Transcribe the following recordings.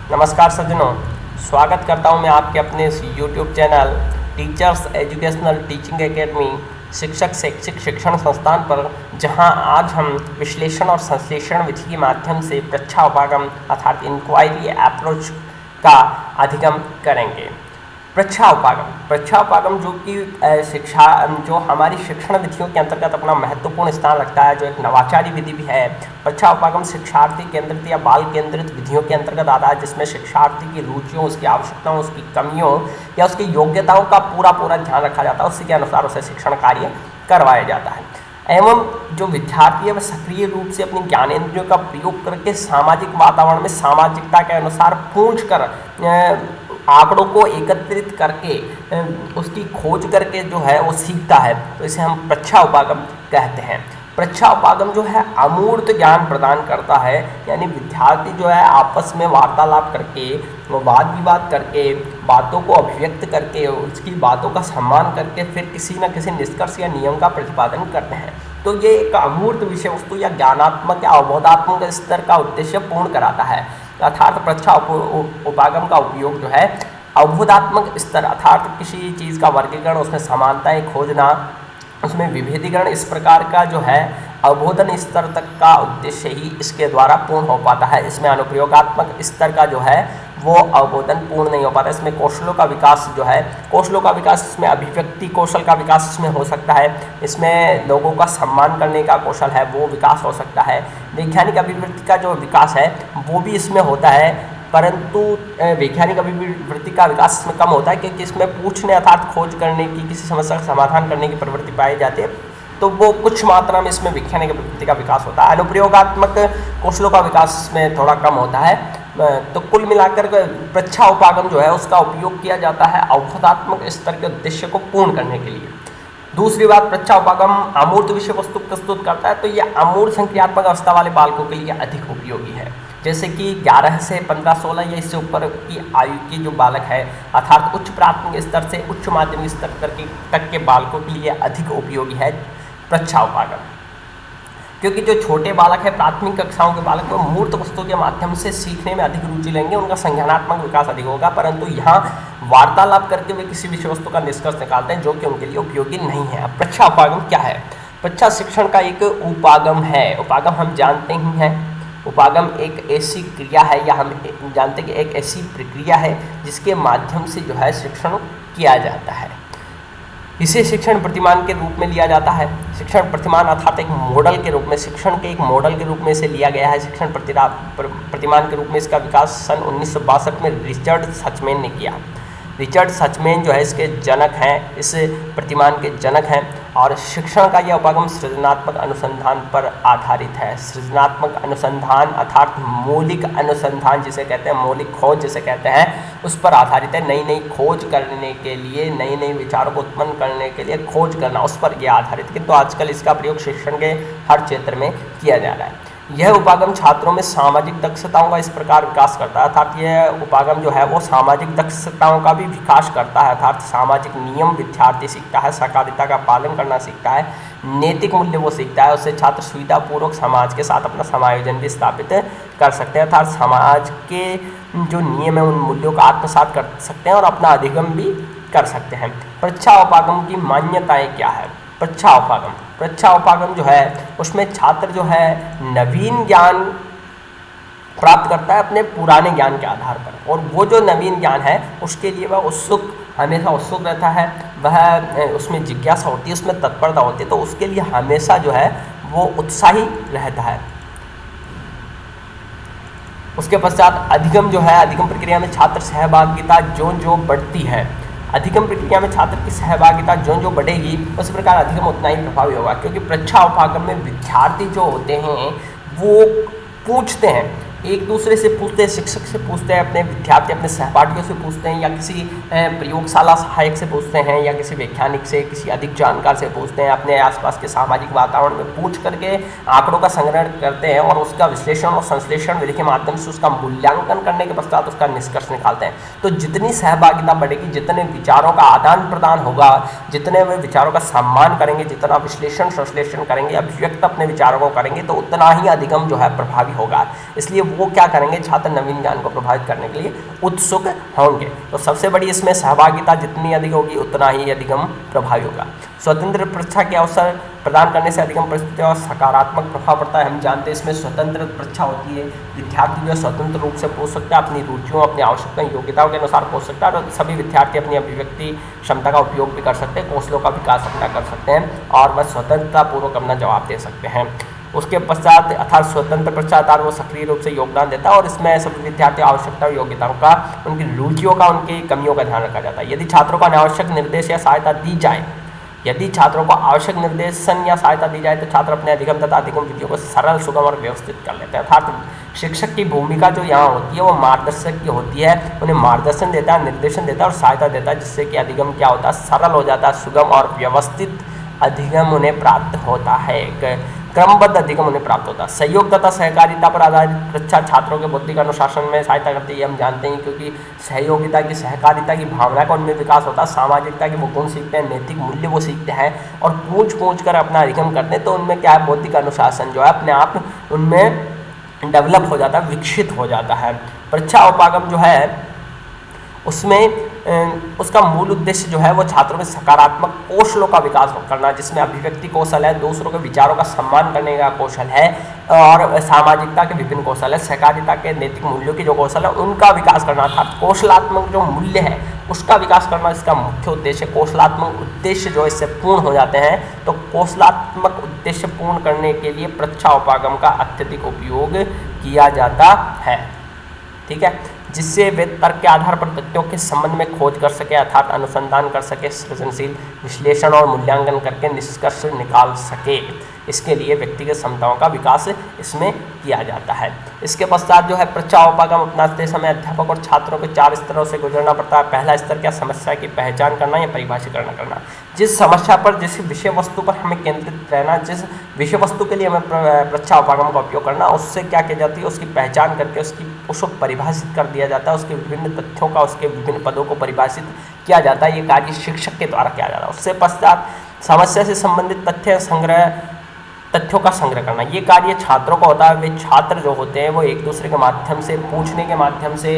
नमस्कार सज्जनों, स्वागत करता हूं मैं आपके अपने इस YouTube channel teachers educational teaching academy शिक्षक शैक्षिक शिक्षण संस्थान पर, जहां आज हम विश्लेषण और संश्लेषण विधि के माध्यम से प्रच्छा उपागम अर्थात इंक्वायरी अप्रोच का अधिगम करेंगे। प्रच्छा उपागम जो कि शिक्षा जो हमारी शिक्षण विधियों के अंतर्गत अपना महत्वपूर्ण स्थान रखता है, जो एक नवाचारी विधि भी है। प्रच्छा उपागम शिक्षार्थी केंद्रित या बाल केंद्रित विधियों के अंतर्गत आता है, जिसमें शिक्षार्थी की रुचियों, उसकी आवश्यकताओं, उसकी कमियों या उसकी योग्यताओं का पूरा ध्यान रखा जाता है। उसी के अनुसार उसे शिक्षण कार्य करवाया जाता है एवं जो विद्यार्थी है वह सक्रिय रूप से अपनी ज्ञानेंद्रियों का प्रयोग करके सामाजिक वातावरण में सामाजिकता के अनुसार पूंछकर आंकड़ों को एकत्रित करके उसकी खोज करके जो है वो सीखता है, तो इसे हम प्रच्छा उपागम कहते हैं। प्रच्छा उपागम जो है अमूर्त ज्ञान प्रदान करता है, यानी विद्यार्थी जो है आपस में वार्तालाप करके, वाद विवाद करके, बातों को अभिव्यक्त करके, उसकी बातों का सम्मान करके फिर किसी न किसी निष्कर्ष या नियम का प्रतिपादन करते हैं। तो ये एक अमूर्त विषय वस्तु या ज्ञानात्मक या अवबोधात्मक स्तर का उद्देश्य पूर्ण कराता है। अर्थात प्रच्छा उपागम का उपयोग जो है अवबोधात्मक स्तर अर्थात किसी चीज़ का वर्गीकरण, उसमें समानताएं खोजना, उसमें विभेदीकरण, इस प्रकार का जो है अवबोधन स्तर तक का उद्देश्य ही इसके द्वारा पूर्ण हो पाता है। इसमें अनुप्रयोगात्मक स्तर का जो है वो अवबोधन पूर्ण नहीं हो पाता। इसमें कौशलों का विकास जो है, कौशलों का विकास, इसमें अभिव्यक्ति कौशल का विकास इसमें हो सकता है। इसमें लोगों का सम्मान करने का कौशल है वो विकास हो सकता है। वैज्ञानिक अभिवृत्ति का जो विकास है वो भी इसमें होता है, परंतु वैज्ञानिक अभिवृत्ति का विकास इसमें कम होता है, क्योंकि इसमें पूछने अर्थात खोज करने की, किसी समस्या का समाधान करने की प्रवृत्ति पाई जाती है, तो वो कुछ मात्रा में इसमें वैज्ञानिक अभिवृत्ति का विकास होता है। अनुप्रयोगात्मक कौशलों का विकास इसमें थोड़ा कम होता है। तो कुल मिलाकर प्रच्छा उपागम जो है उसका उपयोग किया जाता है अवबोधात्मक स्तर के उद्देश्य को पूर्ण करने के लिए। दूसरी बात, प्रच्छा उपागम अमूर्त विषय वस्तु प्रस्तुत करता है, तो यह अमूर्त संक्रियात्मक अवस्था वाले बालकों के लिए अधिक उपयोगी है। जैसे कि 11 से 15-16 या इससे ऊपर की आयु के जो बालक है, अर्थात उच्च प्राथमिक स्तर से उच्च माध्यमिक स्तर तक के बालकों के लिए अधिक उपयोगी है प्रच्छा उपागम, क्योंकि जो छोटे बालक है, प्राथमिक कक्षाओं के बालक, वो मूर्त वस्तुओं के माध्यम से सीखने में अधिक रुचि लेंगे, उनका संज्ञानात्मक विकास अधिक होगा, परंतु यहाँ वार्तालाप करके वे किसी विषय वस्तु का निष्कर्ष निकालते हैं जो कि उनके लिए उपयोगी नहीं है। अब प्रच्छा उपागम क्या है? प्रच्छा शिक्षण का एक उपागम है। उपागम हम जानते ही हैं, उपागम एक ऐसी क्रिया है या हम जानते हैं कि एक ऐसी प्रक्रिया है जिसके माध्यम से जो है शिक्षण किया जाता है। इसे शिक्षण प्रतिमान के रूप में लिया जाता है। शिक्षण प्रतिमान अर्थात एक मॉडल के रूप में, शिक्षण के एक मॉडल के रूप में इसे लिया गया है। शिक्षण प्रतिमान के रूप में इसका विकास सन 1962 में रिचर्ड सचमैन ने किया। रिचर्ड सचमैन जो है इसके जनक हैं, इस प्रतिमान के जनक हैं, और शिक्षण का यह उपागम सृजनात्मक अनुसंधान पर आधारित है। सृजनात्मक अनुसंधान अर्थात मौलिक अनुसंधान जिसे कहते हैं, मौलिक खोज जिसे कहते हैं, उस पर आधारित है। नई नई खोज करने के लिए, नई नई विचारों को उत्पन्न करने के लिए खोज करना, उस पर यह आधारित, किंतु आजकल इसका प्रयोग शिक्षण के हर क्षेत्र में किया जा रहा है। यह उपागम छात्रों में सामाजिक दक्षताओं का इस प्रकार विकास करता है, अर्थात यह उपागम जो है वो सामाजिक दक्षताओं का भी विकास करता है, अर्थात सामाजिक नियम विद्यार्थी सीखता है, सहकारिता का पालन करना सीखता है, नैतिक मूल्य वो सीखता है, उससे छात्र सुविधापूर्वक समाज के साथ अपना समायोजन भी स्थापित कर सकते हैं, अर्थात समाज के जो नियम है उन मूल्यों का आत्मसात कर सकते हैं और अपना अधिगम भी कर सकते हैं। प्रच्छा उपागम की मान्यताएँ क्या है? प्रच्छा उपागम जो है उसमें छात्र जो है नवीन ज्ञान प्राप्त करता है अपने पुराने ज्ञान के आधार पर, और वो जो नवीन ज्ञान है उसके लिए वह हमेशा उत्सुक रहता है, वह उसमें जिज्ञासा होती है, उसमें तत्परता होती है, तो उसके लिए हमेशा जो है वो उत्साही रहता है। उसके पश्चात अधिगम जो है, अधिगम प्रक्रिया में छात्र सहभागिता जो बढ़ती है, अधिगम प्रक्रिया में छात्र की सहभागिता जो बढ़ेगी उस प्रकार अधिगम उतना ही प्रभावी होगा, क्योंकि प्रच्छा उपागम में विद्यार्थी जो होते हैं वो पूछते हैं, एक दूसरे से पूछते हैं, शिक्षक से पूछते हैं, अपने विद्यार्थी अपने सहपाठियों से पूछते हैं, या किसी प्रयोगशाला सहायक से पूछते हैं, या किसी वैज्ञानिक से, किसी अधिक जानकार से पूछते हैं, अपने आसपास के सामाजिक वातावरण में पूछ करके आंकड़ों का संग्रहण करते हैं और उसका विश्लेषण और संश्लेषण विधि के माध्यम से उसका मूल्यांकन करने के पश्चात उसका निष्कर्ष निकालते हैं। तो जितनी सहभागिता बढ़ेगी, जितने विचारों का आदान प्रदान होगा, जितने वे विचारों का सम्मान करेंगे, जितना विश्लेषण संश्लेषण करेंगे, अभिव्यक्त अपने विचारों को करेंगे, तो उतना ही अधिगम जो है प्रभावी होगा। इसलिए वो क्या करेंगे, छात्र नवीन ज्ञान को प्रभावित करने के लिए उत्सुक होंगे। तो सबसे बड़ी इसमें सहभागिता जितनी अधिक होगी उतना ही अधिगम प्रभावी होगा। स्वतंत्र परीक्षा के अवसर प्रदान करने से अधिगम परिस्थितियों और सकारात्मक प्रभाव पड़ता है। हम जानते हैं इसमें स्वतंत्र परीक्षा होती है, विद्यार्थी जो स्वतंत्र रूप से पूछ सकता है, अपनी रुचियों, अपनी आवश्यकताओं, योग्यताओं के अनुसार पूछ सकता है और सभी विद्यार्थी अपनी अभिव्यक्ति क्षमता का उपयोग भी कर सकते हैं, कौशलों का विकास अपना कर सकते हैं और वह स्वतंत्रतापूर्वक अपना जवाब दे सकते हैं। उसके पश्चात अर्थात स्वतंत्र परीक्षा वो सक्रिय रूप से योगदान देता है और इसमें सभी विद्यार्थी आवश्यकता और योग्यताओं का, उनकी रुचियों का, उनकी कमियों का ध्यान रखा जाता है। यदि छात्रों को अनावश्यक निर्देश या सहायता दी जाए, यदि छात्रों को आवश्यक निर्देशन या सहायता दी जाए तो छात्र अपने अधिगम तथा अधिगम विधियों को सरल, सुगम और व्यवस्थित कर लेते हैं। अर्थात शिक्षक की भूमिका जो यहाँ होती है वो मार्गदर्शक की होती है, उन्हें मार्गदर्शन देता है, निर्देशन देता है और सहायता देता है, जिससे कि अधिगम क्या होता है, सरल हो जाता है, सुगम और व्यवस्थित अधिगम उन्हें प्राप्त होता है, क्रमबद्ध अधिगम उन्हें प्राप्त होता है। सहयोग तथा सहकारिता पर आधारित परीक्षा छात्रों के बौद्धिक अनुशासन में सहायता करती है, हम जानते हैं, क्योंकि सहयोगिता की, सहकारिता की भावना का उनमें विकास होता है, सामाजिकता के वो गुण सीखते हैं, नैतिक मूल्य वो सीखते हैं और पूछ कर अपना अधिगम करते हैं। तो उनमें क्या है, बौद्धिक अनुशासन जो है अपने आप उनमें डेवलप हो जाता है, विकसित हो जाता है। परीक्षा उपागम जो है उसमें उसका मूल उद्देश्य जो है वो छात्रों में सकारात्मक कौशलों का विकास करना, जिसमें अभिव्यक्ति कौशल है, दूसरों के विचारों का सम्मान करने का कौशल है और सामाजिकता के विभिन्न कौशल है, सहकारिता के नैतिक मूल्यों की जो कौशल है उनका विकास करना, अर्थात कौशलात्मक जो मूल्य है उसका विकास करना इसका मुख्य उद्देश्य। कौशलात्मक उद्देश्य जो इससे पूर्ण हो जाते हैं, तो कौशलात्मक उद्देश्य पूर्ण करने के लिए परीक्षा उपागम का अत्यधिक उपयोग किया जाता है। ठीक है, जिससे वे तर्क के आधार पर तथ्यों के संबंध में खोज कर सके, अर्थात अनुसंधान कर सके, सृजनशील विश्लेषण और मूल्यांकन करके निष्कर्ष निकाल सके। इसके लिए व्यक्तिगत क्षमताओं का विकास इसमें किया जाता है। इसके पश्चात जो है परीक्षा उपागम अपनाते समय अध्यापक और छात्रों को 4 स्तरों से गुजरना पड़ता है। पहला स्तर क्या, समस्या की पहचान करना या परिभाषित करना। जिस समस्या पर, जिस विषय वस्तु पर हमें केंद्रित रहना, जिस विषय वस्तु के लिए हमें परीक्षा उपागम का उपयोग करना, उससे क्या की जाती है, उसकी पहचान करके उसको परिभाषित कर दिया जाता है, उसके विभिन्न तथ्यों का, उसके विभिन्न पदों को परिभाषित किया जाता है। ये कार्य शिक्षक के द्वारा किया जाता है। उससे पश्चात समस्या से संबंधित तथ्यों का संग्रह करना, ये कार्य छात्रों का होता है। वे छात्र जो होते हैं वो एक दूसरे के माध्यम से, पूछने के माध्यम से,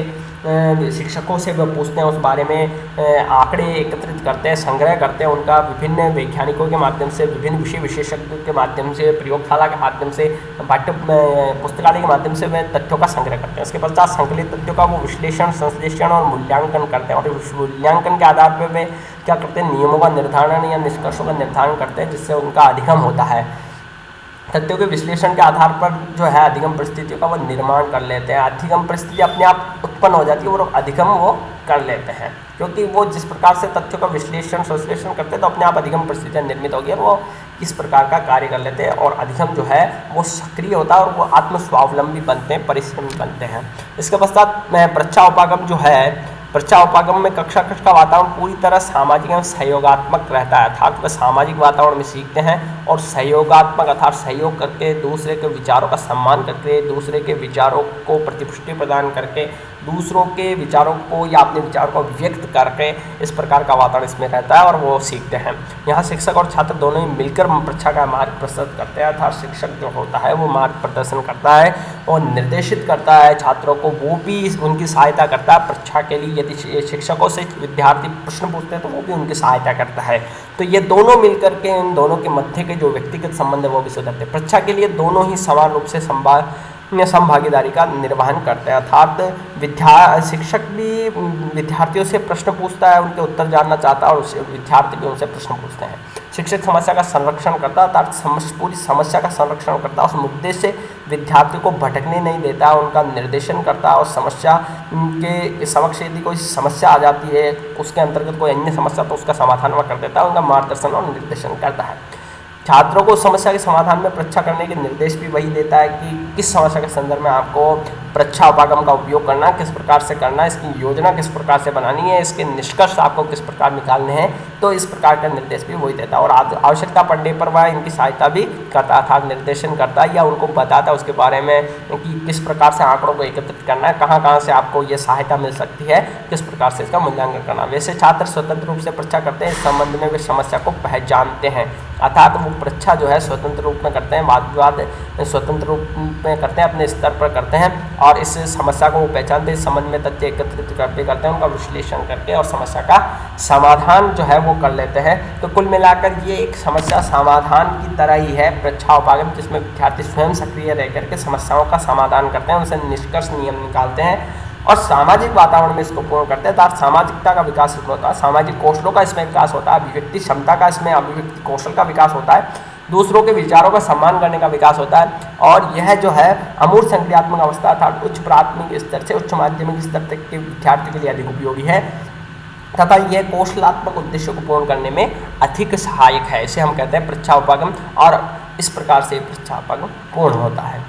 शिक्षकों से वो पूछते हैं, उस बारे में आंकड़े एकत्रित करते हैं, संग्रह करते हैं, उनका विभिन्न वैज्ञानिकों के माध्यम से, विभिन्न विषय विशेषज्ञों के माध्यम से, प्रयोगशाला के माध्यम से, पाठ्य पुस्तकालय के माध्यम से वे तथ्यों का संग्रह करते हैं। उसके पश्चात संकलित तथ्यों का वो विश्लेषण, संश्लेषण और मूल्यांकन करते हैं और उस मूल्यांकन के आधार पर वे क्या करते हैं, नियमों का निर्धारण या निष्कर्षों का निर्धारण करते हैं, जिससे उनका अधिगम होता है। तथ्यों के विश्लेषण के आधार पर जो है अधिगम परिस्थितियों का वो निर्माण कर लेते हैं। अधिगम परिस्थिति अपने आप उत्पन्न हो जाती है, वो अधिगम वो कर लेते हैं, क्योंकि वो जिस प्रकार से तथ्यों का विश्लेषण, संश्लेषण करते हैं तो अपने आप अधिगम परिस्थितियाँ निर्मित होगी और वो इस प्रकार का कार्य कर लेते हैं और अधिगम जो है वो सक्रिय होता है और वो आत्मस्वावलंबी बनते हैं, परिश्रमी बनते हैं। इसके पश्चात परीक्षा उपागम जो है, परीक्षा उपागम में कक्षा का वातावरण पूरी तरह सामाजिक एवं सहयोगात्मक रहता है, अर्थात वे सामाजिक वातावरण में सीखते हैं और सहयोगात्मक अर्थात सहयोग करके, दूसरे के विचारों का सम्मान करके, दूसरे के विचारों को प्रतिपुष्टि प्रदान करके, दूसरों के विचारों को या अपने विचारों को व्यक्त करके, इस प्रकार का वातावरण इसमें रहता है और वो सीखते हैं। यहाँ शिक्षक और छात्र दोनों ही मिलकर परीक्षा का मार्ग प्रस्तुत करते हैं, अर्थात शिक्षक जो होता है वो मार्ग प्रदर्शन करता है और निर्देशित करता है छात्रों को, वो भी उनकी सहायता करता है परीक्षा के लिए। यदि शिक्षकों से विद्यार्थी प्रश्न पूछते हैं तो वो भी उनकी सहायता करता है। तो ये दोनों मिलकर के, इन दोनों के मध्य के जो व्यक्तिगत संबंध है वो भी सुधरते हैं। परीक्षा के लिए दोनों ही समान रूप से समभागीदारी का निर्वहन करते हैं, अर्थात शिक्षक भी विद्यार्थियों से प्रश्न पूछता है, उनके उत्तर जानना चाहता है और विद्यार्थी भी उनसे प्रश्न पूछते हैं। शिक्षक समस्या का संरक्षण करता है, अर्थात पूरी समस्या का संरक्षण करता है, उस मुद्दे से विद्यार्थी को भटकने नहीं देता, उनका निर्देशन करता है और समस्या के समक्ष यदि कोई समस्या आ जाती है, उसके अंतर्गत कोई अन्य समस्या, तो उसका समाधान वह कर देता है, उनका मार्गदर्शन और निर्देशन करता है। छात्रों को समस्या के समाधान में परीक्षा करने के निर्देश भी वही देता है कि किस समस्या के संदर्भ में आपको परीक्षा उपागम का उपयोग करना है, किस प्रकार से करना है, इसकी योजना किस प्रकार से बनानी है, इसके निष्कर्ष आपको किस प्रकार निकालने हैं, तो इस प्रकार का निर्देश भी वही देता है और आवश्यकता पड़ने पर वह इनकी सहायता भी करता था, निर्देशन करता है या उनको बताता है उसके बारे में कि किस प्रकार से आंकड़ों को एकत्रित करना है, कहाँ से आपको ये सहायता मिल सकती है, किस प्रकार से इसका मूल्यांकन करना। वैसे छात्र स्वतंत्र रूप से परीक्षा करते हैं, इस संबंध में वे समस्या को पहचानते हैं, अर्थात वो परीक्षा जो है स्वतंत्र रूप में करते हैं, वाद विवाद स्वतंत्र रूप में करते हैं, अपने स्तर पर करते हैं और इस समस्या को वो पहचानते, इस संबंध में तथ्य एकत्रित करते हैं, उनका विश्लेषण करके और समस्या का समाधान जो है वो कर लेते हैं। तो कुल मिलाकर ये एक समस्या समाधान की तरह ही है परीक्षा उपागम, जिसमें विद्यार्थी स्वयं सक्रिय रह करके समस्याओं का समाधान करते हैं, उनसे निष्कर्ष नियम निकालते हैं और सामाजिक वातावरण में इसको पूर्ण करते हैं। अर्थात सामाजिकता का विकास इसमें होता है, सामाजिक कौशलों का इसमें विकास होता है, अभिव्यक्ति क्षमता का इसमें अभिव्यक्ति कौशल का विकास होता है, दूसरों के विचारों का सम्मान करने का विकास होता है। और यह जो है अमूर्त संक्रियात्मक अवस्था अर्थात उच्च प्राथमिक स्तर से उच्च माध्यमिक स्तर तक के विद्यार्थियों के लिए अधिक उपयोगी है तथा यह कौशलात्मक उद्देश्यों को पूर्ण करने में अधिक सहायक है। इसे हम कहते हैं परीक्षा उपागम और इस प्रकार से परीक्षा उपागम पूर्ण होता है।